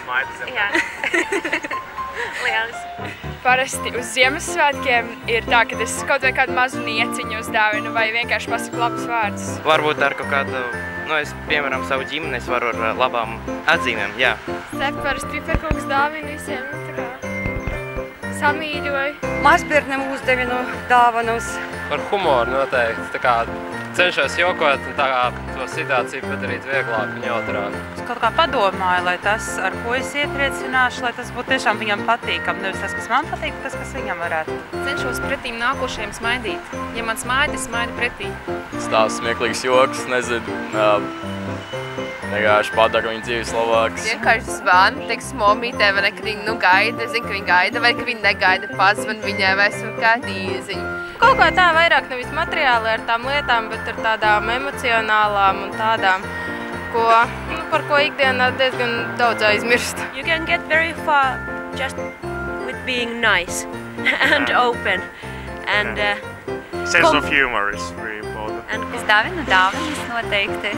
Smaidu zem. Jā. Lieliski. Parasti uz Ziemassvētkiem ir tā, ka es kaut vai kādu mazu nieciņu uzdāvinu vai vienkārši pasaku labus vārdus. Varbūt ar kaut kādu, es piemēram savu ģimeni, es varu ar labām atzīmēm, jā. Sev parasti piparkūks dāvinu visiem, tā kā samīļoju. Mazbērniem uzdevinu dāvanas. Par humoru noteikti, tā kā cenšos jokot un tā kā to situāciju padarīt vieglāk un jautrāk. Es kaut kā padomāju, lai tas, ar ko es iepriecināšu, lai tas būtu tiešām viņam patīkam. Nevis tas, kas man patīk, bet tas, kas viņam varētu. Cenšos pretīm nākošajiem smaidīt. Ja man smaida, es smaidu pretī. Stāsts smieklīgs joks, nezinu. Vienkārši padara viņa dzīves labāks. Vienkārši zvanu, teiks momītē, vai ne, ka viņi gaida, zinu, ka viņi gaida, vai ka viņi negaida, pazvan viņai vai esmu kādu īziņu. Kaut kā tā vairāk nevis materiāli ar tām lietām, bet ar tādām emocionālām un tādām, par ko ikdienā diezgan daudz aizmirst. You can get very far just with being nice and open. And Sense of humor is very important. Es dāvinu dāvanas noteikti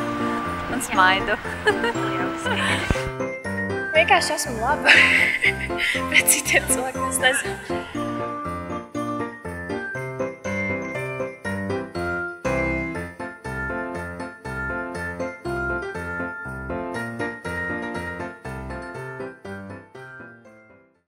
un smaidu. Vienkārši esmu laba pret citiem cilvēkiem, es nezinu.